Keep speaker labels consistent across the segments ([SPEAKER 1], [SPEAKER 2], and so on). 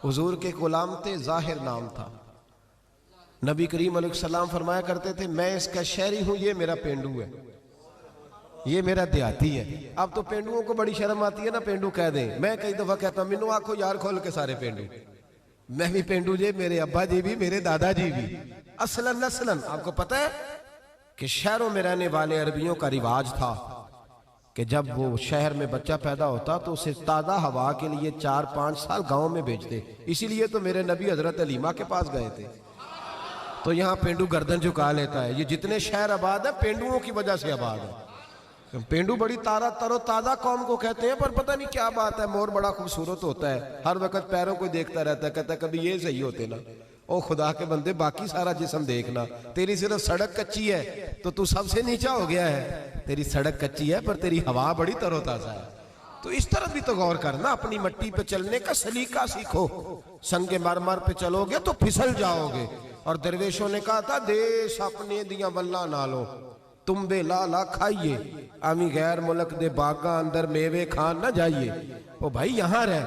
[SPEAKER 1] حضور کے غلام تھے، ظاہر نام تھا۔ نبی کریم علیہ السلام فرمایا کرتے تھے میں اس کا شہری ہوں، یہ میرا پینڈو ہے، یہ میرا دیہاتی ہے۔ اب تو پینڈوؤں کو بڑی شرم آتی ہے نا، پینڈو کہہ دیں۔ میں کئی دفعہ کہتا ہوں مینو آنکھو یار کھول کے سارے پینڈو، میں بھی پینڈو جی، میرے ابا جی بھی، میرے دادا جی بھی۔ اصلاً آپ کو پتہ ہے کہ شہروں میں رہنے والے عربیوں کا رواج تھا کہ جب وہ شہر میں بچہ پیدا ہوتا تو اسے تازہ ہوا کے لیے 4-5 سال گاؤں میں بھیجتے۔ اسی لیے تو میرے نبی حضرت حلیمہ کے پاس گئے تھے۔ تو یہاں پینڈو گردن جھکا لیتا ہے۔ یہ جتنے شہر آباد ہیں پینڈوؤں کی وجہ سے آباد ہے۔ پینڈو بڑی تر و تازہ قوم کو کہتے ہیں، پر پتہ نہیں کیا بات ہے، مور بڑا خوبصورت ہوتا ہے، ہر وقت پیروں کو دیکھتا رہتا ہے، کہتا ہے کبھی یہ صحیح ہوتے نا۔ او خدا کے بندے باقی سارا جسم دیکھنا، تیری صرف سڑک کچی ہے تو سب سے نیچا ہو گیا ہے۔ تیری سڑک کچی ہے پر تیری ہوا بڑی تر و تازہ ہے۔ تو اس طرح بھی تو غور کرنا، اپنی مٹی پہ چلنے کا سلیقہ سیکھو۔ سنگ مرمر پہ چلو گے تو پھسل جاؤ گے۔ اور درویشوں نے کہا تھا دیش اپنے دیاں واللہ نالو، تم بے لالا کھائیے، آمی غیر ملک دے باغاں اندر میوے کھان نہ جائیے۔ وہ بھائی یہاں رہ،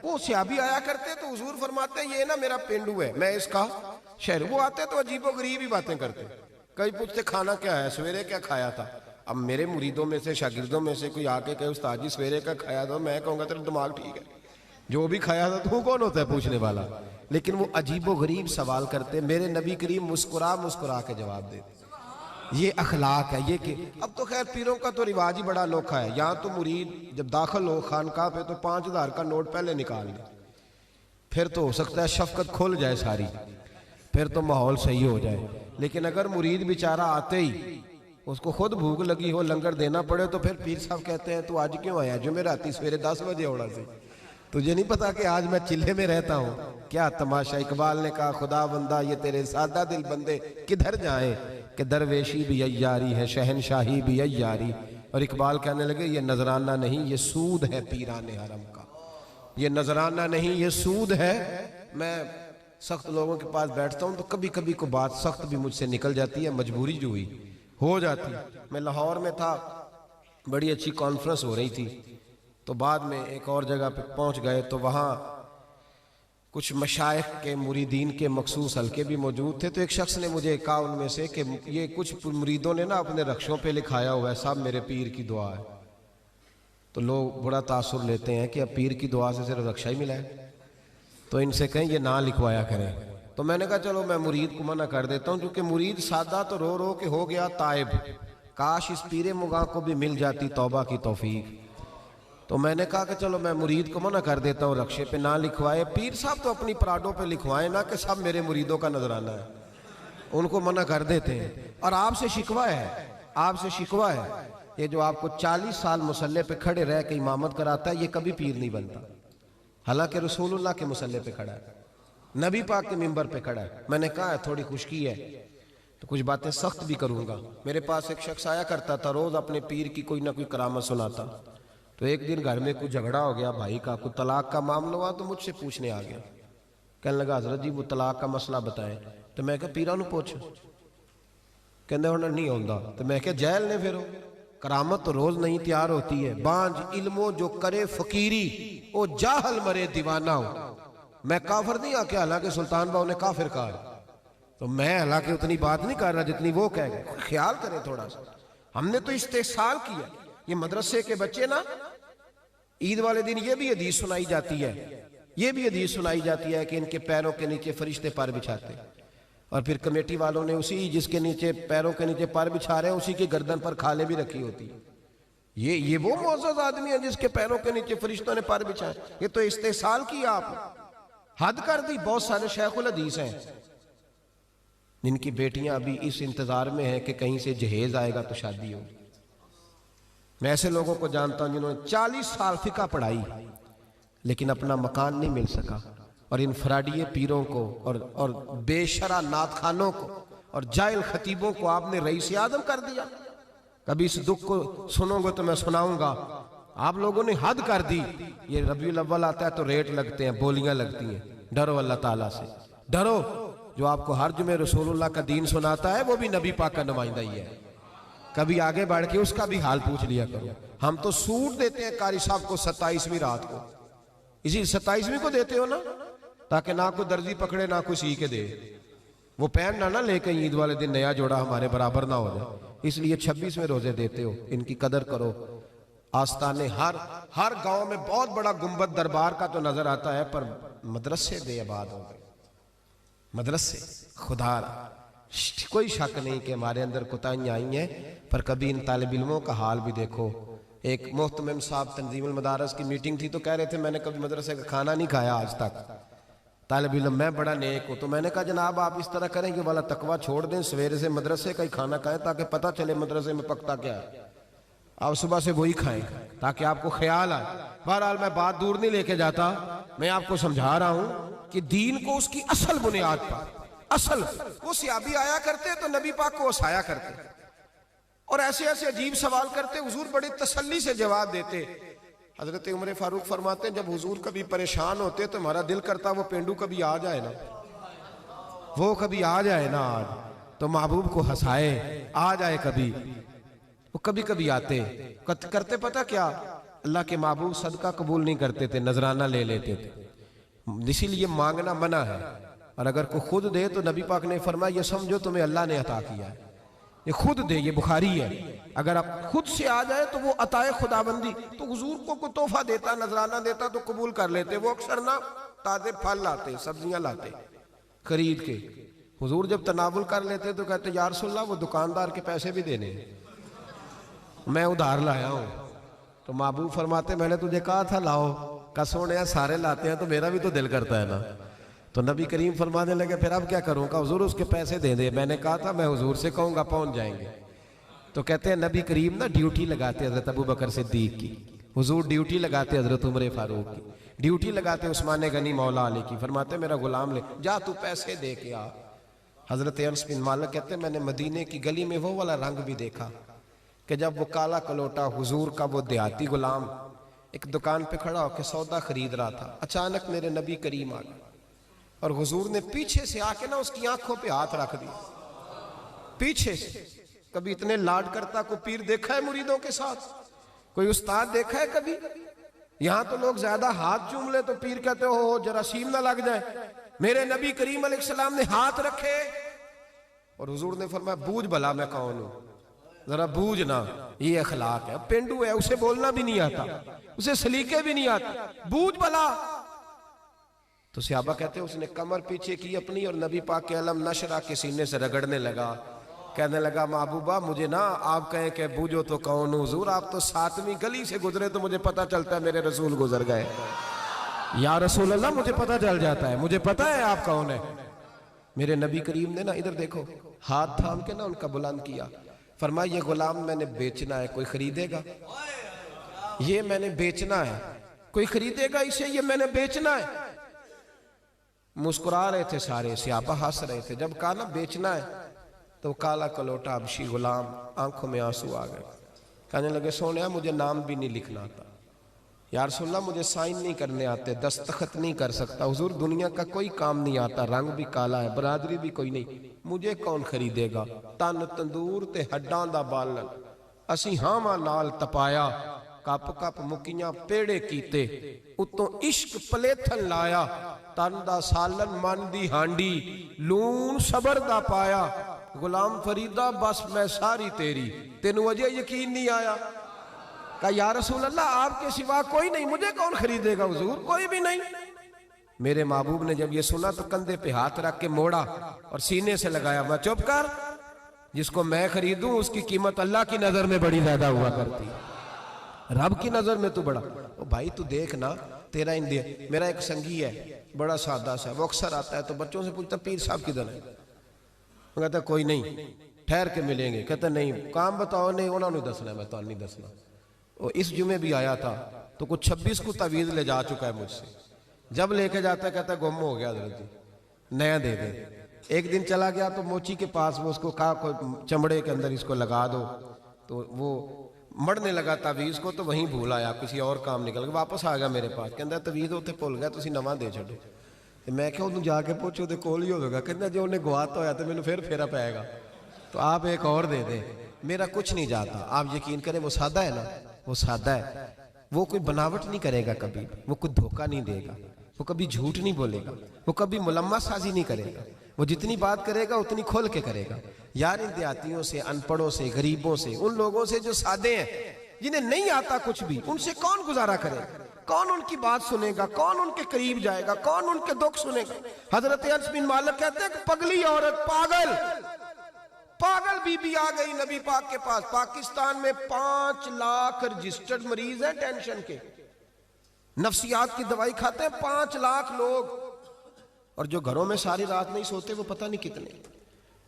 [SPEAKER 1] وہ صحابی آیا کرتے تو حضور فرماتے ہیں یہ نا میرا پینڈو ہے، میں اس کا شہر۔ وہ آتے تو عجیب و غریب ہی باتیں کرتے، کئی پوچھتے کھانا کیا ہے، سویرے کیا کھایا تھا۔ اب میرے مریدوں میں سے شاگردوں میں سے کوئی آ کے کہے استاد جی سویرے کا کھایا تھا، میں کہوں گا تیرا دماغ ٹھیک ہے، جو بھی کھایا تھا تو کون ہوتا ہے پوچھنے والا۔ لیکن وہ عجیب و غریب سوال کرتے، میرے نبی کریم مسکرا کے جواب دیتے۔ یہ اخلاق ہے، یہ کہ اب تو خیر پیروں کا تو رواج ہی بڑا انوکھا ہے۔ یہاں تو مرید جب داخل ہو خانقاہ پہ تو 5000 کا نوٹ پہلے نکال لے، پھر تو ہو سکتا ہے شفقت کھل جائے ساری، پھر تو ماحول صحیح ہو جائے۔ لیکن اگر مرید بیچارہ آتے ہی اس کو خود بھوک لگی ہو، لنگر دینا پڑے، تو پھر پیر صاحب کہتے ہیں تو آج کیوں آیا، جمعراتی سویرے 10 بجے اوڑا سے، تجھے نہیں پتا کہ آج میں چلے میں رہتا ہوں۔ کیا تماشا، اقبال نے کہا خدا بندہ یہ تیرے سادہ دل بندے کدھر جائیں، کہ درویشی بھی عیاری ہے شہنشاہی بھی عیاری۔ اور اقبال کہنے لگے یہ نذرانہ نہیں یہ سود ہے پیران حرم کا، یہ نذرانہ نہیں یہ سود ہے۔ میں سخت لوگوں کے پاس بیٹھتا ہوں تو کبھی کبھی کو بات سخت بھی مجھ سے نکل جاتی ہے، مجبوری جو ہوئی ہو جاتی۔ میں لاہور میں تھا، بڑی اچھی کانفرنس ہو رہی تھی، تو بعد میں ایک اور جگہ پہ پہنچ گئے تو وہاں کچھ مشائخ کے مریدین کے مخصوص حلقے بھی موجود تھے۔ تو ایک شخص نے مجھے کہا ان میں سے کہ یہ کچھ مریدوں نے نا اپنے رخشوں پہ لکھایا ہوا ہے صاحب میرے پیر کی دعا ہے۔ تو لوگ بڑا تاثر لیتے ہیں کہ اب پیر کی دعا سے صرف رخشہ ہی ملا ہے، تو ان سے کہیں یہ نہ لکھوایا کریں۔ تو میں نے کہا چلو میں مرید کو منع کر دیتا ہوں، کیونکہ مرید سادہ تو رو رو کے ہو گیا تائب، کاش اس پیر مغاں کو بھی مل جاتی توبہ کی توفیق۔ تو میں نے کہا کہ چلو میں مرید کو منع کر دیتا ہوں رخشے پہ نہ لکھوائے، پیر صاحب تو اپنی پراڈوں پہ لکھوائیں نا کہ سب میرے مریدوں کا نذرانہ ہے، ان کو منع کر دیتے ہیں۔ اور آپ سے شکوہ ہے، آپ سے شکوہ ہے، یہ جو آپ کو 40 سال مصلے پہ کھڑے رہ کے امامت کراتا ہے یہ کبھی پیر نہیں بنتا، حالانکہ رسول اللہ کے مصلے پہ کھڑا ہے، نبی پاک کے منبر پہ کھڑا ہے۔ میں نے کہا ہے تھوڑی خشکی ہے تو کچھ باتیں سخت بھی کروں گا۔ میرے پاس ایک شخص آیا کرتا تھا، روز اپنے پیر کی کوئی نہ کوئی کرامت سناتا۔ تو ایک دن گھر میں کچھ جھگڑا ہو گیا بھائی کا، کوئی طلاق کا معاملہ ہوا تو مجھ سے پوچھنے آ گیا، کہنے لگا حضرت جی وہ طلاق کا مسئلہ بتائیں۔ تو میں کہا پیرا نو پوچھ، کہنے ہونا نہیں ہوندا۔ تو میں کہا جیل نے پھر کرامت تو روز نہیں تیار ہوتی ہے، بانج علمو جو کرے فقیری او جاہل مرے دیوانہ ہو۔ میں کافر نہیں آ کے، حالانکہ سلطان باؤ نے کافر کہا، تو میں حالانکہ اتنی بات نہیں کر رہا جتنی وہ کہہ گئے۔ خیال کریں تھوڑا سا، ہم نے تو استحصال کیا۔ یہ مدرسے کے بچے نا عید والے دن یہ بھی حدیث سنائی جاتی ہے، یہ بھی حدیث سنائی جاتی ہے کہ ان کے پیروں کے نیچے فرشتے پر بچھاتے، اور پھر کمیٹی والوں نے اسی جس کے نیچے پیروں کے نیچے پر بچھا رہے ہیں اسی کی گردن پر کھالیں بھی رکھی ہوتی۔ یہ وہ معزز آدمی ہے جس کے پیروں کے نیچے فرشتوں نے پر بچھائے؟ یہ تو استحصال کیا آپ نے، حد کر دی۔ بہت سارے شیخ الحدیث ہیں جن کی بیٹیاں ابھی اس انتظار میں ہیں کہ کہیں سے جہیز آئے گا تو شادی ہوگی۔ میں ایسے لوگوں کو جانتا ہوں جنہوں نے 40 سال فقہ پڑھائی لیکن اپنا مکان نہیں مل سکا، اور ان فراڈیے پیروں کو اور بے شرع نعت خانوں کو اور جاہل خطیبوں کو آپ نے رئیس اعظم کر دیا۔ کبھی اس دکھ کو سنو گے تو میں سناؤں گا، آپ لوگوں نے حد کر دی۔ یہ ربیع الاول آتا ہے تو ریٹ لگتے ہیں، بولیاں لگتی ہیں۔ ڈرو اللہ تعالیٰ سے، ڈرو۔ جو آپ کو ہر جمعے رسول اللہ کا دین سناتا ہے وہ بھی نبی پاک کا نمائندہ ہی ہے۔ کبھی آگے بڑھ کے اس کا بھی حال پوچھ لیا کرو۔ ہم تو سوٹ دیتے ہیں قاری صاحب کو 27ویں رات کو، اسی 27ویں کو دیتے ہو نا، تاکہ نہ کوئی درزی پکڑے نہ کوئی سی کے دے، وہ پہننا نہ لے کے عید والے دن نیا جوڑا ہمارے برابر نہ ہو جائے۔ اس لیے 26 روزے دیتے ہو، ان کی قدر کرو۔ آستانے ہر گاؤں میں بہت بڑا گنبد دربار کا تو نظر آتا ہے، پر مدرسے بے آباد ہو گئے، مدرسے خدا را۔ کوئی شک نہیں کہ ہمارے اندر کوتاہیاں آئی ہیں، پر کبھی ان طالب علموں کا حال بھی دیکھو۔ ایک محتمم صاحب تنظیم المدارس کی میٹنگ تھی تو کہہ رہے تھے میں نے کبھی مدرسے کا کھانا نہیں کھایا آج تک، طالب علم میں بڑا نیک ہوں۔ تو میں نے کہا جناب آپ اس طرح کریں کہ والا تقوی چھوڑ دیں، سویرے سے مدرسے کا ہی کھانا کھائیں تاکہ پتہ چلے مدرسے میں پکتا کیا ہے، آپ صبح سے وہی کھائیں تاکہ آپ کو خیال آئے۔ بہرحال میں بات دور نہیں لے کے جاتا، میں آپ کو سمجھا رہا ہوں کہ دین کو اس کی اصل بنیاد پر، اصل وہ صحابی آیا کرتے تو نبی پاک کو ہسایا کرتے اور ایسے ایسے عجیب سوال کرتے، حضور بڑی تسلی سے جواب دیتے۔ حضرت عمر فاروق فرماتے ہیں جب حضور کبھی پریشان ہوتے تو ہمارا دل کرتا وہ پینڈو کبھی آ جائے نا، وہ کبھی آ جائے نا آج تو محبوب کو ہنسائے، آ جائے کبھی۔ وہ کبھی کبھی آتے کرتے پتہ کیا، اللہ کے محبوب صدقہ قبول نہیں کرتے تھے، نذرانہ لے لیتے تھے، اسی لیے مانگنا منع ہے، اور اگر کوئی خود دے تو نبی پاک نے فرمایا یہ سمجھو تمہیں اللہ نے عطا کیا ہے، یہ خود دے، یہ بخاری ہے، اگر آپ خود سے آ جائے تو وہ عطائے خداوندی۔ تو حضور کو کوئی تحفہ دیتا، نذرانہ دیتا تو قبول کر لیتے، وہ اکثر نہ تازے پھل لاتے، سبزیاں لاتے خرید کے، حضور جب تناول کر لیتے تو کہتے یا رسول اللہ وہ دکاندار کے پیسے بھی دینے ہیں، میں ادھار لایا ہوں۔ تو محبوب فرماتے میں نے تجھے کہا تھا لاؤ، کہ سونے سارے لاتے ہیں تو میرا بھی تو دل کرتا ہے نا۔ تو نبی کریم فرمانے لگے پھر اب کیا کروں گا، حضور اس کے پیسے دے دے، میں نے کہا تھا میں حضور سے کہوں گا پہنچ جائیں گے۔ تو کہتے ہیں نبی کریم نا ڈیوٹی لگاتے حضرت ابو بکر صدیق کی، حضور ڈیوٹی لگاتے حضرت عمر فاروق کی، ڈیوٹی لگاتے عثمان غنی مولا علی کی، فرماتے میرا غلام لے جا تو پیسے دے کے آ۔ حضرت انس بن مالک کہتے ہیں میں نے مدینے کی گلی میں وہ والا رنگ بھی دیکھا کہ جب وہ کالا کلوٹا حضور کا وہ دیہاتی غلام ایک دکان پہ کھڑا ہو کے سودا خرید رہا تھا، اچانک میرے نبی کریم آ گئے اور حضور نے پیچھے سے آ کے نا اس کی آنکھوں پہ ہاتھ رکھ دیا، پیچھے سے۔ کبھی اتنے لاڈ کرتا کوئی پیر دیکھا ہے مریدوں کے ساتھ، کوئی استاد دیکھا ہے کبھی؟ یہاں تو لوگ زیادہ ہاتھ چوم لے تو پیر کہتے ہو جراثیم نہ لگ جائے، میرے نبی کریم علیہ السلام نے ہاتھ رکھے اور حضور نے فرمایا بوجھ بھلا میں کون ہوں، ذرا بوجھ نا، یہ اخلاق ہے۔ پینڈو ہے، اسے بولنا بھی نہیں آتا، اسے سلیقے بھی نہیں آتے، بوجھ بھلا۔ تو صحابہ کہتے ہیں اس نے کمر پیچھے کی اپنی اور نبی پاک کے علم نشرہ کے سینے سے رگڑنے لگا، کہنے لگا محبوبہ مجھے نا آپ کہیں کہ بوجھو تو کون ہوں، حضور آپ تو 7ویں گلی سے گزرے تو مجھے پتہ چلتا ہے میرے رسول گزر گئے، یا رسول اللہ مجھے پتہ چل جاتا ہے، مجھے پتہ ہے آپ کون ہے۔ میرے نبی کریم نے نا ادھر دیکھو ہاتھ تھام کے نا ان کا بلند کیا، فرمایا یہ غلام میں نے بیچنا ہے، کوئی خریدے گا؟ یہ میں نے بیچنا ہے، کوئی خریدے گا اسے؟ یہ میں نے بیچنا ہے۔ مسکرا رہے تھے سارے، صحابہ ہنس رہے تھے۔ جب کہا نا بیچنا ہے تو کالا کلوٹا حبشی غلام آنکھوں میں آنسو آ گئے، کہنے لگے سونیا مجھے نام بھی نہیں لکھنا آتا، یا رسول اللہ مجھے سائن نہیں کرنے آتے، دستخط نہیں کر سکتا، حضور دنیا کا کوئی کام نہیں آتا، رنگ بھی کالا ہے، برادری بھی کوئی نہیں، مجھے کون خریدے گا؟ تن تندور تے ہڈاں دا بالن اسی ہاواں نال تپایا، کپ کپ مکیاں پیڑے کیتے، اتوں عشق پلیتھن لایا، تن دا سالن من دی ہانڈی لون صبر دا پایا، غلام فریدہ بس میں ساری تیری، تینوں وجہ یقین نہیں آیا؟ کہا یا رسول اللہ آپ کے سوا کوئی نہیں، مجھے کون خریدے گا حضور؟ کوئی بھی نہیں۔ میرے محبوب نے جب یہ سنا تو کندھے پہ ہاتھ رکھ کے موڑا اور سینے سے لگایا، میں چپ کر، جس کو میں خریدوں اس کی قیمت اللہ کی نظر میں بڑی زیادہ ہوا کرتی، رب کی نظر میں تو بڑا۔ او بھائی تو دیکھنا تیرا اندیا، میرا ایک سنگی ہے بڑا سادہ سا، وہ اکثر آتا ہے تو بچوں سے پوچھتا پیر صاحب کدھر ہے؟ وہ کہتا ہے کوئی نہیں ٹھہر کے ملیں گے، کہتا نہیں کام بتاؤ، نہیں انہوں نے دسنا ہے، میں تو نہیں دسنا۔ وہ اس جمعے بھی آیا تھا تو کچھ 26 کو تعویذ لے جا چکا ہے مجھ سے، جب لے کے جاتا ہے کہتا ہے گم ہو گیا حضرت جی نیا دے دیں۔ ایک دن چلا گیا تو موچی کے پاس، وہ اس کو کہا کوئی چمڑے کے اندر اس کو لگا دو، تو وہ مڑنے لگا تعویذ کو تو وہیں بھول آیا، کسی اور کام نکل گیا، واپس آ گیا میرے پاس، کہتا ہے تعویذ ہوتے بھول گیا تسی نواں دے چھڈو۔ میں کہا انہوں جا کے پوچھو تے کول ہی ہوگا، کہتا جو انہیں گواتا ہویا تو مینوں پھر پھیرا پائے گا، تو آپ ایک اور دے دیں، میرا کچھ نہیں جاتا۔ آپ یقین کریں وہ سادہ ہے نا، وہ سادہ ہے، وہ کوئی بناوٹ نہیں کرے گا کبھی، وہ کوئی دھوکہ نہیں دے گا، وہ وہ کبھی جھوٹ نہیں بولے گا، وہ کبھی ملمہ سازی نہیں کرے گا، وہ جتنی بات کرے گا اتنی کھول کے کرے گا۔ یار ان دیہاتیوں سے، ان پڑھوں سے، غریبوں سے، ان لوگوں سے جو سادے ہیں، جنہیں نہیں آتا کچھ بھی، ان سے کون گزارا کرے گا؟ کون ان کی بات سنے گا؟ کون ان کے قریب جائے گا؟ کون ان کے دکھ سنے گا؟ حضرت انس بن مالک کہتے ہیں کہ پگلی عورت، پاگل بی بی آ گئی نبی پاک کے پاس۔ پاکستان میں 5 لاکھ رجسٹرڈ مریض ہیں ٹینشن کے، نفسیات کی دوائی کھاتے ہیں 5 لاکھ لوگ، اور جو گھروں میں ساری رات نہیں سوتے وہ پتہ نہیں کتنے۔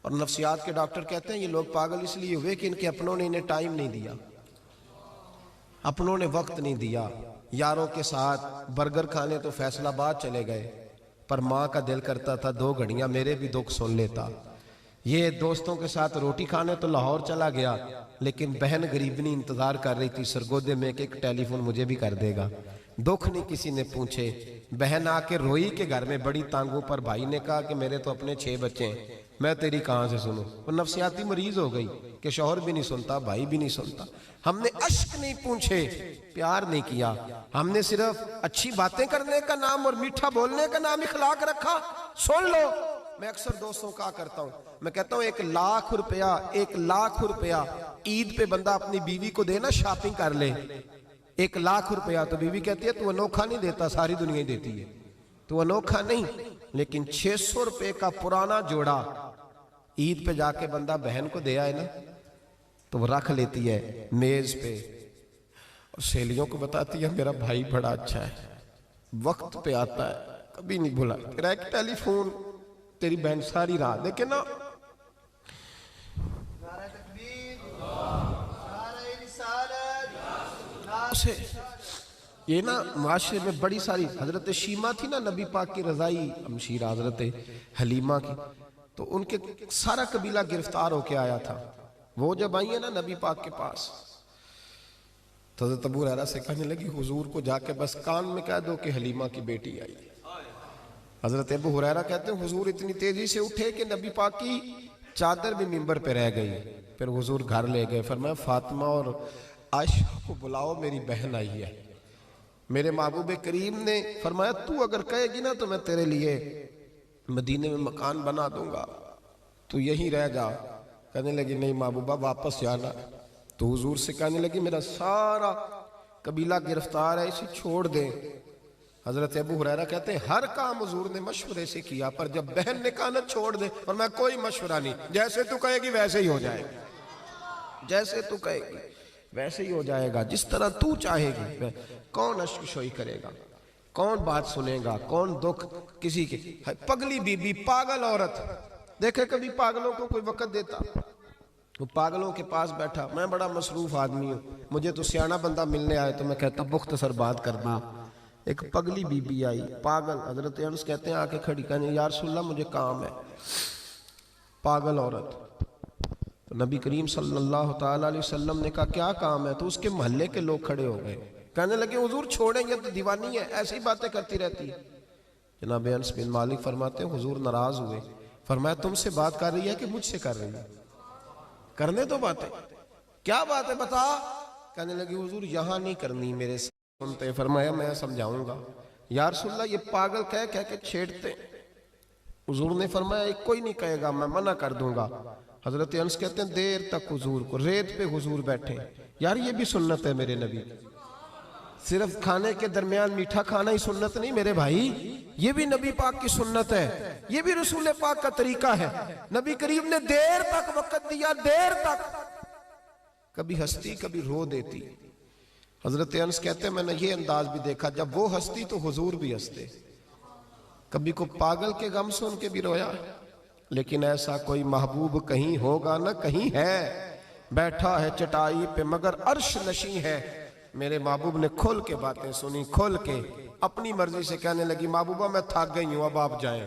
[SPEAKER 1] اور نفسیات کے ڈاکٹر کہتے ہیں یہ لوگ پاگل اس لیے ہوئے کہ ان کے اپنوں نے انہیں ٹائم نہیں دیا، اپنوں نے وقت نہیں دیا۔ یاروں کے ساتھ برگر کھانے تو فیصل آباد چلے گئے، پر ماں کا دل کرتا تھا 2 گھڑیاں میرے بھی دکھ سن لیتا۔ یہ دوستوں کے ساتھ روٹی کھانے تو لاہور چلا گیا، لیکن بہن غریبنی انتظار کر رہی تھی سرگودے میں کہ ایک ٹیلی فون مجھے بھی کر دے گا۔ دکھ نہیں کسی نے پوچھے، بہن آ کے روئی کے گھر میں بڑی تانگوں پر۔ بھائی نے کہا کہ میرے تو اپنے 6 بچے ہیں، میں تیری کہاں سے سنوں؟ وہ نفسیاتی مریض ہو گئی کہ شوہر بھی نہیں سنتا، بھائی بھی نہیں سنتا۔ ہم نے اشک نہیں پوچھے، پیار نہیں کیا، ہم نے صرف اچھی باتیں کرنے کا نام اور میٹھا بولنے کا نام اخلاق رکھا۔ سن لو، میں اکثر دوستوں کا کرتا ہوں، میں کہتا ہوں 1 لاکھ روپیہ عید پہ بندہ اپنی بیوی کو دے نا، شاپنگ کر لے، 1 لاکھ روپیہ، تو بیوی کہتی ہے تو انوکھا نہیں دیتا، ساری دنیا ہی دیتی ہے، تو انوکھا نہیں، لیکن 600 روپے کا پرانا جوڑا عید پہ جا کے بندہ بہن کو دے آئے نا، تو وہ رکھ لیتی ہے میز پہ، اور سہیلیوں کو بتاتی ہے میرا بھائی بڑا اچھا ہے، وقت پہ آتا ہے، کبھی نہیں بھولا، تیرا ایک ٹیلی فون، تیری بہن ساری رات دیکھے نا۔ یہ نا معاشرے میں بڑی ساری، حضرت شیمہ تھی نا نبی پاک کی رضائی ہمشیرہ، حضرت حلیمہ کی، تو ان کے سارا قبیلہ گرفتار ہو کے آیا تھا۔ وہ جب آئی ہیں نا نبی پاک کے پاس، تو حضرت ابو ہریرہ سے کہنے لگی حضور کو جا کے بس کان میں کہہ دو کہ حلیمہ کی بیٹی آئی۔ حضرت ابو ہریرہ کہتے ہیں حضور اتنی تیزی سے اٹھے کہ نبی پاک کی چادر بھی منبر پہ رہ گئی۔ پھر حضور گھر لے گئے، فرمایا فاطمہ اور عائشہ کو بلاؤ، میری بہن آئی ہے۔ میرے محبوب کریم نے فرمایا تو اگر کہے گی نا تو میں تیرے لیے مدینے میں مکان بنا دوں گا، تو یہیں رہ جا۔ کہنے لگی نہیں محبوبہ واپس جانا، تو حضور سے کہنے لگی میرا سارا قبیلہ گرفتار ہے، اسے چھوڑ دیں۔ حضرت ابو ہریرہ کہتے ہیں ہر کام حضور نے مشورے سے کیا، پر جب بہن نے کہا نا چھوڑ دے، اور میں کوئی مشورہ نہیں، جیسے تو کہے گی ویسے ہی ہو جائے گا، جیسے تو کہے گی ویسے ہی ہو جائے گا، جس طرح تو چاہے گی۔ کون اشک شوئی کرے گا؟ کون بات سنے گا؟ کون دکھ کسی کے؟ پگلی بی بی، پاگل عورت، دیکھے کبھی پاگلوں کو کوئی وقت دیتا؟ وہ پاگلوں کے پاس بیٹھا، میں بڑا مصروف آدمی ہوں، مجھے تو سیانا بندہ ملنے آئے تو میں کہتا مختصر بات کرنا۔ ایک پگلی بی بی آئی، پاگل، حضرت انس کہتے ہیں آ کے کھڑی، کہنے یا رسول اللہ مجھے کام ہے۔ پاگل عورت، تو نبی کریم صلی اللہ تعالیٰ علیہ وسلم نے کہا کیا کام ہے؟ تو اس کے محلے کے لوگ کھڑے ہو گئے، کہنے لگے حضور چھوڑیں گے تو دیوانی ہے، ایسی باتیں کرتی رہتی ہے۔ جناب انس بن مالک فرماتے ہیں حضور ناراض ہوئے، فرمایا تم سے بات کر رہی ہے کہ مجھ سے کر رہی ہے؟ کرنے تو باتیں، کیا بات ہے بتا؟ کہنے لگی حضور یہاں نہیں کرنی، میرے سنتے۔ فرمایا میں سمجھاؤں گا۔ یا رسول اللہ یہ پاگل کہہ کے چھیڑتے۔ حضور نے فرمایا کوئی نہیں کہے گا، میں منع کر دوں گا۔ حضرت انس کہتے ہیں دیر تک حضور کو، ریت پہ حضور بیٹھے۔ یار یہ بھی سنت ہے میرے نبی، صرف کھانے کے درمیان میٹھا کھانا ہی سنت نہیں میرے بھائی، یہ بھی نبی پاک کی سنت ہے، یہ بھی رسول پاک کا طریقہ ہے۔ نبی کریم نے دیر تک وقت دیا، دیر تک، کبھی ہستی کبھی رو دیتی۔ حضرت انس کہتے ہیں میں نے یہ انداز بھی دیکھا، جب وہ ہستی تو حضور بھی ہستے، کبھی کو پاگل کے غم سن کے بھی رویا، لیکن ایسا کوئی محبوب کہیں ہوگا نہ کہیں ہے، بیٹھا ہے چٹائی پہ مگر عرش نشیں ہے۔ میرے محبوب نے کھل کے باتیں سنی، کھل کے اپنی مرضی سے کہنے لگی محبوبہ میں تھک گئی ہوں، اب آپ جائیں۔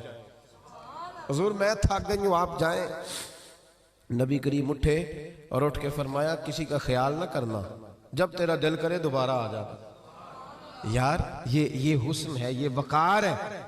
[SPEAKER 1] حضور میں تھک گئی ہوں، آپ جائیں۔ نبی کریم اٹھے اور اٹھ کے فرمایا کسی کا خیال نہ کرنا، جب تیرا دل کرے دوبارہ آ جاتا۔ یار یہ حسن ہے، یہ وقار ہے،